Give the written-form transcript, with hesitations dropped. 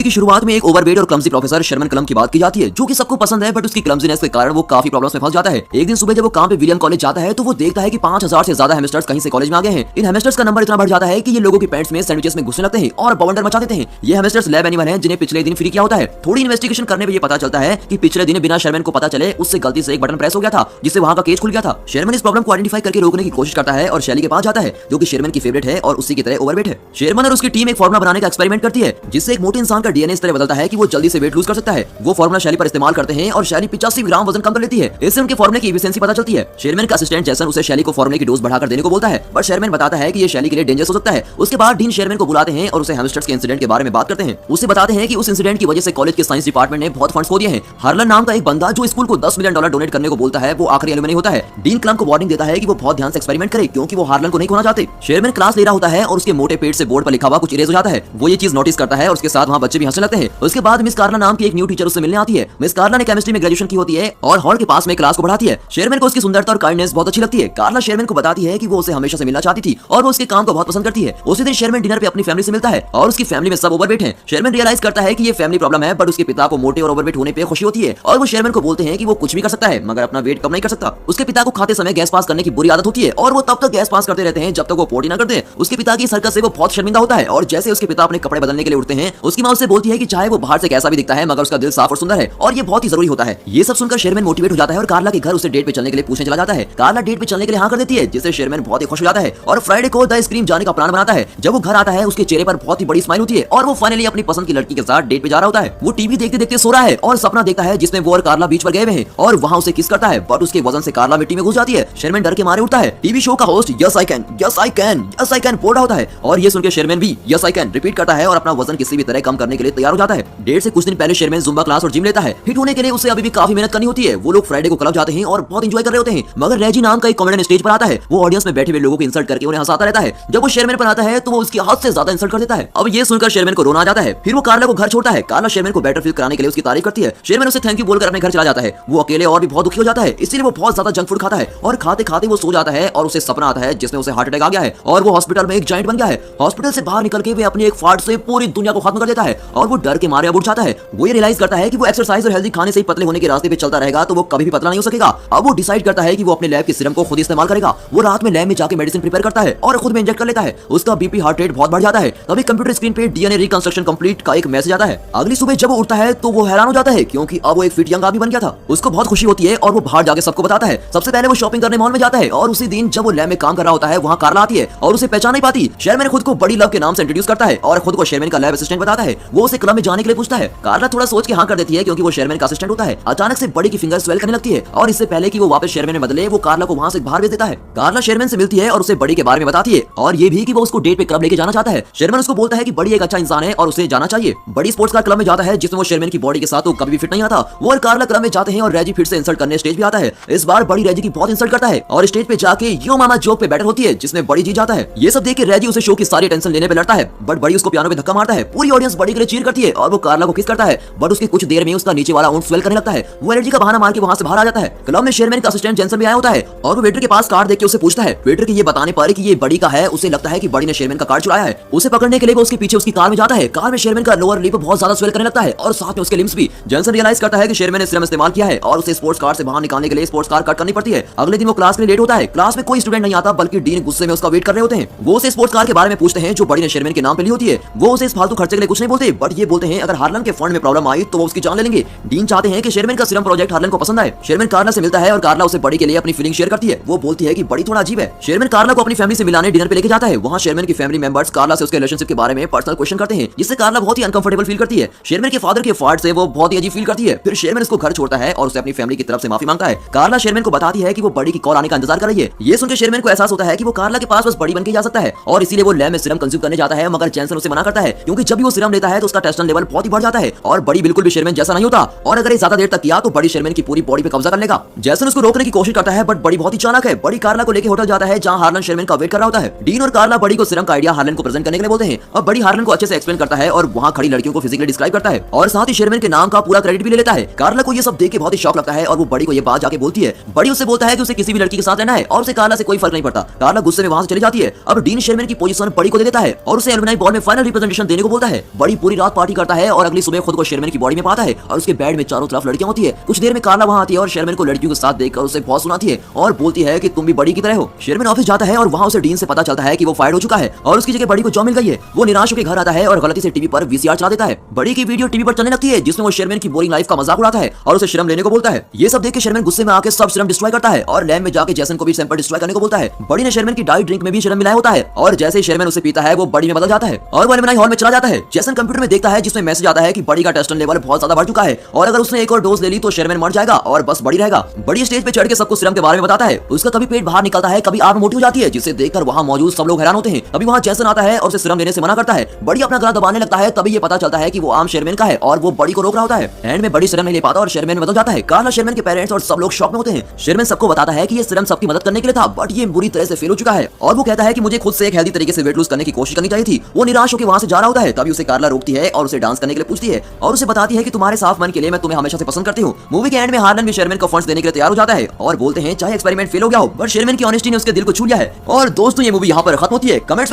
की शुरुआत में एक ओवरवेट और क्लमजी प्रोफेसर शर्मन क्लम की बात की जाती है, जो कि सबको पसंद है, बट उसकी क्लमजीनेस के कारण वो काफी प्रॉब्लम्स में फंस जाता है। एक दिन सुबह जब वो काम पे विलियम कॉलेज जाता है तो वो देखता है कि 5000 से ज्यादा हेमस्टर्स कहीं से कॉलेज में आ गए हैं। इन हेमस्टर्स का नंबर इतना बढ़ जाता है कि ये लोगों की पैंट्स में सैंडविचेस में घुसने लगते हैं और बवंडर मचा देते हैं। ये हेमस्टर्स लैब एनिमल हैं जिन्हें पिछले दिन फ्री किया होता है। थोड़ी इन्वेस्टिगेशन करने में ये पता चलता है कि पिछले दिन बिना शर्मन को पता चले उससे गलती से एक बटन प्रेस हो गया था, जिससे वहां का केस खुल गया था। शर्मन इस प्रॉब्लम को आइडेंटिफाई करके रोकने की कोशिश करता है और शैली के पास जाता है, जो कि शर्मन की फेवरेट है और उसी की तरह ओवरवेट है। शर्मन और उसकी टीम एक फॉर्मूला बनाने का एक्सपेरिमेंट करती है, जिससे एक मोटे इंसान का डीएनए इस तरह बदलता है कि वो जल्दी से वेट लूज कर सकता है। वो फॉर्मूला शैली पर इस्तेमाल करते हैं और शैली 85 ग्राम वजन कम कर लेती है। इससे उनके फॉर्मूले की एफिशिएंसी पता चलती है। शेरमैन का असिस्टेंट जैसन उसे शैली को फॉर्मूले की डोज बढ़ाकर देने को बोलता है, पर शेरमैन बताता है कि ये शैली के लिए डेंजरस हो सकता है। उसके बाद डीन शेरमैन को बुलाते हैं और उसे हेमस्टर्स के इंसिडेंट के बारे में बात करते हैं। उसे बताते हैं कि उस इंसिडेंट की वजह से कॉलेज के साइंस डिपार्टमेंट ने बहुत फंड्स खो दिए हैं। हार्लन नाम का एक बंदा जो स्कूल को $10 मिलियन डोनेट करने को बोलता है, वो आखिरी एलुमनी होता है। डीन क्लम को वार्निंग देता है कि वो बहुत ध्यान से एक्सपेरिमेंट करे, क्योंकि वो हार्लन को नहीं खोना चाहते। शेरमैन क्लास ले रहा होता है और उसके मोटे पेट से बोर्ड पर लिखा हुआ कुछ इरेज हो जाता है। वो ये चीज नोटिस करता है और उसके साथ वहाँ बच्चे भी हंसने लगते हैं। उसके बाद मिस कार्ला नाम की एक न्यू टीचर उससे मिलने आती है। मिस कार्ला ने केमिस्ट्री में ग्रेजुएशन की होती है और हॉल के पास में क्लास को पढ़ाती है। शेरमैन को उसकी सुंदरता और काइंडनेस बहुत अच्छी लगती है। कार्ला शेरमैन को बताती है कि वो उसे हमेशा से मिलना चाहती थी और वो उसके काम को बहुत पसंद करती है। उसी दिन शेरमैन डिनर पे अपनी फैमिली से मिलता है और उसकी फैमिली में सब ओवरवेट हैं। शेरमैन रियलाइज करता है कि ये फैमिली प्रॉब्लम है, बट उसके पिता को मोटे और ओवरवेट होने पे खुशी होती है और वो शेरमैन को बोलते हैं कि वो कुछ भी कर सकता है, मगर अपना वेट कम नहीं कर सकता। उसके पिता को खाते समय गैस पास करने की बुरी आदत होती है और वो तब तक गैस पास करते रहते हैं जब तक वो पोटी ना करते। उसके पिता की हरकत से वो बहुत शर्मिंदा होता है और जैसे उसके पिता अपने कपड़े बदलने के लिए उठते हैं, उसकी माँ उससे बोलती है कि चाहे वो बाहर से कैसा भी दिखता है, मगर उसका दिल साफ और सुंदर है और ये बहुत ही जरूरी होता है। ये सब सुनकर शेरमैन मोटिवेट हो जाता है और कार्ला के घर उसे डेट पे चलने के लिए पूछने चला जाता है। कार्ला डेट पे चलने के लिए हाँ कर देती है, जिससे शेरमैन बहुत ही खुश हो जाता है और फ्राइडे को द स्क्रीम जाने का प्लान बनाता है। जब वो घर आता है, उसके चेहरे पर बहुत ही बड़ी स्माइल होती है और वो फाइनली अपनी पसंद की लड़की के साथ डेट पे जा रहा होता है। वो टीवी देखते देखते सो रहा है और सपना देखता है जिसमें वो और कार्ला बीच पर गए हुए हैं और वहां उसे किस करता है, बट उसके वजन से कार्ला मिट्टी में घुस जाती है। शेरमैन डर के मारे उठता है। टीवी शो का host yes I can, yes I can, yes I can बोल रहा होता है और ये सुनकर शेरमैन भी यस आई कैन रिपीट करता है और अपना वजन किसी भी तरह कम करने के लिए तैयार हो जाता है। डेट से कुछ दिन पहले शेरमैन जुम्बा क्लास और जिम लेता है। हिट होने के लिए उसे अभी भी काफी मेहनत करनी होती है। वो लोग फ्राइडे को क्लब जाते हैं और बहुत एंजॉय कर रहे होते हैं, मगर रेजी नाम का एक कॉमेडियन स्टेज पर आता है। वो ऑडियंस में बैठे हुए लोगों को इंसल्ट करके उन्हें हंसाता रहता है। जब वो शेरमैन पर आता है तो वो उसकी हद से ज्यादा इंसल्ट कर देता है। अब ये सुनकर शेरमैन को रोना आ जाता है। फिर वो कार्ला को घर छोड़ता है। कार्ला शेरमैन को बेटर फील कराने के लिए उसकी तारीफ करती है। शेरमैन उसे थैंक यू बोलकर अपने घर चला जाता है। वो अकेले और भी बहुत दुखी हो जाता है, इसलिए वो बहुत ज्यादा जंक फूड खाता है और खाते खाते वो सो जाता है और उसे सपना आता है जिसमें उसे हार्ट अटैक आ गया है और वो हॉस्पिटल में एक जाइंट बन गया है। हॉस्पिटल से बाहर निकल के वे अपनी एक फाड़ से पूरी दुनिया को खत्म कर देता है और वो डर के मारे अब उठ जाता है। वो ये रियलाइज करता है कि वो एक्सरसाइज और हेल्दी खाने से ही पतले होने के रास्ते पे चलता रहेगा तो वो कभी भी पतला नहीं हो सकेगा। अब वो डिसाइड करता है कि वो अपने लैब के सीरम को खुद इस्तेमाल करेगा। वो रात में लैब में जाके मेडिसिन प्रिपेयर करता है और खुद में इंजेक्ट कर लेता है। उसका बीपी हार्ट रेट बहुत बढ़ जाता है। तभी कंप्यूटर स्क्रीन पे डीएनए रिकंस्ट्रक्शन कंप्लीट का एक मैसेज आता है। अगली सुबह जब वो उठता है तो वो हैरान हो जाता है, क्योंकि अब वो एक फिट यंग आदमी बन गया था। उसको बहुत खुशी होती है और वो बाहर जाके सबको बताता है। सबसे पहले वो शॉपिंग करने मॉल में जाता है और उसी दिन जब वो लैब में काम कर रहा होता है, वहाँ कार्ला आती है और उसे पहचान नहीं पाती। शेरमैन खुद को बड़ी लव के नाम से इंट्रोड्यूस करता है और खुद को शेरमैन का लैब असिस्टेंट बताता है। वो उसे क्लब में जाने के लिए पूछता है। कार्ला थोड़ा सोच के हाँ कर देती है, क्योंकि वो शेरमैन का असिस्टेंट होता है। अचानक से बड़ी की फिंगर स्वेल करने लगती है और इससे पहले कि वो वापस शेरमैन में बदले, वो कार्ला को वहाँ से बाहर भेज देता है। कार्ला शेरमैन से मिलती है और उसे बड़ी के बारे में बताती है और ये भी कि वो उसको डेट पे क्लब लेके जाना चाहता है। शेरमैन उसको बोलता है कि बड़ी एक अच्छा इंसान है और उसे जाना चाहिए। बड़ी स्पोर्ट्स कार क्लब में जाता है, जिसमें वो शेरमैन की बॉडी के साथ तो कभी भी फिट नहीं आता। वो और कार्ला क्लब में जाते हैं और रेजी फिर से इंसल्ट करने स्टेज पे आता है। इस बार बड़ी रेजी की बहुत इंसल्ट करता है और स्टेज पे जाके यो मामा जोक पे बैठर होती है, जिसमें बड़ी जीत जाता है। ये सब देख के रेजी उसे शो की सारी टेंशन लेने पे लड़ता है, बट बड़ी उसको पियानो पे धक्का मारता है। पूरी ऑडियंस बड़ी के लिए चीयर करती है और वो कार्ला को किस करता है, बट उसके कुछ देर में उसका नीचे वाला ऊंट स्वेल करने लगता है। वो एलर्जी का बहाना मार के वहां से बाहर आ जाता है। क्लब में शेरमैन का असिस्टेंट जेंसन भी आया होता है और वो वेटर के पास कार्ड देख के उसे पूछता है। वेटर के ये बताने पर कि ये बड़ी का है, उसे लगता है कि बड़ी ने शेरमैन का कार्ड चुराया है। उसे पकड़ने के लिए वो उसके पीछे उसकी कार में जाता है। कार में शेरमैन का लोअर लिप बहुत ज्यादा स्वेल करने लगता है और साथ में उसके लिम्स भी। जेंसन रियलाइज करता है कि शेरमैन ने सीरम इस्तेमाल किया है और उसे स्पोर्ट्स कार से बाहर निकालने के लिए स्पोर्ट्स कार कट करनी पड़ती है। अगले दिन वो क्लास के लिए लेट होता है। क्लास में कोई स्टूडेंट नहीं आता, बल्कि डीन गुस्से में उसका वेट कर रहे होते हैं। वो उसे स्पोर्ट्स कार के बारे में पूछते हैं जो बड़ी ने शेरमैन के नाम पे ली होती है। वो उसे इस फालतू खर्चे के लिए कुछ नहीं बोलते, बट ये बोलते हैं अगर हार्लन के फंड में प्रॉब्लम आई तो वो उसकी जान ले लेंगे। डीन चाहते हैं कि शेरमैन का सीरम प्रोजेक्ट हार्लन को पसंद आए। शेरमैन कार्ला से मिलता है और कार्ला उसे बड़ी के लिए अपनी फीलिंग शेयर करती है। वो बोलती है कि बड़ी थोड़ा अजीब है। शेरमैन कार्ला को अपनी फैमिली से मिलाने डिनर पे लेके जाता है। वहाँ शेरमैन की फैमिली मेंबर्स कार्ला से उसके रिलेशनशिप के बारे में पर्सनल क्वेश्चन करते हैं, जिससे कार्ला बहुत ही अनकंफर्टेबल फील करती है। शेरमैन के फादर के फाड़ से वो बहुत ही अजीब फील करती है। फिर शेरमैन उसको घर छोड़ता है और उसे अपनी फैमिली की तरफ से माफी मांगता है। कार्ला शेरमैन को बताती है कि वो बड़ी की कॉल आने का इंतजार कर रही है। ये सुनकर शेरमैन को एहसास होता है कि वो कार्ला के पास बस बड़ी बन के जा सकता है और इसीलिए वो लैब में सीरम कंज्यूम करने जाता है, मगर जेंसन उसे मना करता है, क्योंकि जब भी वो सीरम लेता है तो उसका टेस्टोस्टेरोन लेवल बहुत ही बढ़ जाता है और बड़ी बिल्कुल भी शेरमैन जैसा नहीं होता और अगर ये ज्यादा देर तक किया तो बड़ी शेरमैन की पूरी बॉडी पे कब्जा कर लेगा। जेसन उसको रोकने की कोशिश करता है, बट बड़ी बहुत ही चालाक है। बड़ी कार्ला को लेकर होटल जाता है जहां हार्लन शेरमैन का वेट कर रहा होता है। डीन और कार्ला बड़ी को सीरम का आइडिया हार्लन को प्रेजेंट करने के लिए बोलते हैं और बड़ी हार्लन को अच्छे से एक्सप्लेन करता है और वहां खड़ी लड़कियों को फिजिकली डिस्क्राइब करता है और साथ ही शेरमैन के नाम का पूरा क्रेडिट भी ले लेता है। कार्ला को ये सब देख के बहुत ही शॉक लगता है और वो बड़ी को ये बात जाके बोलती है। बड़ी उससे बोलता है कि उसे किसी भी लड़की के साथ रहना है और उसे कार्ला से कोई फर्क नहीं पड़ता। कार्ला गुस्से में वहां से चली जाती है। अब डीन शेरमैन की पोजीशन बड़ी को दे देता है और उसे एलुमनाई बॉल में फाइनल रिप्रेजेंटेशन देने को बोलता है। बड़ी पूरी रात पार्टी करता है और अगली सुबह खुद को शेरमैन की बॉडी में पाता है और उसके बेड में चारों तरफ लड़कियां होती है। कुछ देर में कार्ला वहां आती है और शेरमैन को लड़कियों के साथ देखकर उसे बहुत सुनाती है और बोलती है कि तुम भी बड़ी की तरह हो। शेरमैन ऑफिस जाता है और वहां उसे डीन से पता चलता है कि वो फायर हो चुका है और उसकी जगह बड़ी को जॉब मिल गई है। वो निराश होकर घर आता है और गलती से टीवी पर वीसीआर चला देता है। बड़ी की वीडियो टीवी पर चलने लगती है जिसमें वो शेरमैन की बोरिंग लाइफ का मजाक उड़ाता है और उसे सीरम लेने को बोलता है। ये सब देख के शेरमैन गुस्से में आके सब सीरम डिस्ट्रॉय करता है और लैब में जाके जैसन को भी सैंपल डिस्ट्रॉय करने को बोलता है। बड़ी ने शेरमैन की डाइट ड्रिंक में भी सीरम मिलाया होता है और जैसे ही शेरमैन उसे पीता है वो बड़ी में बदल जाता है और वो एलिमनाई हॉल में चला जाता है। जैसन कंप्यूटर में देखता है जिसमें मैसेज आता है कि बड़ी का टेस्टोस्टेरोन लेवल बहुत ज्यादा बढ़ चुका है और अगर उसने एक और डोज ले ली तो शेरमैन मर जाएगा और बस बड़ी रहेगा। बड़ी स्टेज पे चढ़ के सबको सीरम के बारे में बताता है। उसका कभी पेट बाहर निकलता है, कभी आंख मोटी हो जाती है, जिसे देखकर वहां मौजूद सब लोग हैरान होते हैं। अभी वहां जैसन आता है और उसे सीरम लेने से मना करता है। बड़ी अपना गला दबाने लगता है, तभी ये पता चलता है कि वो आम शेरमैन का है और वो बड़ी को रोक रहा होता है। एंड में बड़ी सीरम नहीं ले पाता और शेरमैन में बदल जाता है। कार्ला शेरमैन के पेरेंट्स और सब लोग शॉक में होते हैं। शेरमैन सबको बताता है कि ये सीरम सबकी मदद करने के लिए था बट ये बुरी तरह से फेल हो चुका है और वो कहता है कि मुझे खुद से एक हेल्दी तरीके से वेट लूज करने की कोशिश करनी चाहिए थी। वो निराश होकर वहां से जा रहा होता है, तभी उसे कार्ला रोकती है और उसे डांस करने के लिए पूछती है और उसे बताती है कि तुम्हारे साफ मन के लिए मैं तुम्हें हमेशा से पसंद करती हूँ। मूवी के एंड में हार्लन भी शेरमैन को फंड्स देने के लिए तैयार हो जाता है और बोलते हैं चाहे एक्सपेरिमेंट फेल हो गया हो बट शेरमैन की ऑनेस्टी ने उसके दिल को छू लिया है। और दोस्तों ये मूवी यहाँ पर खत्म होती है। कमेंट्स में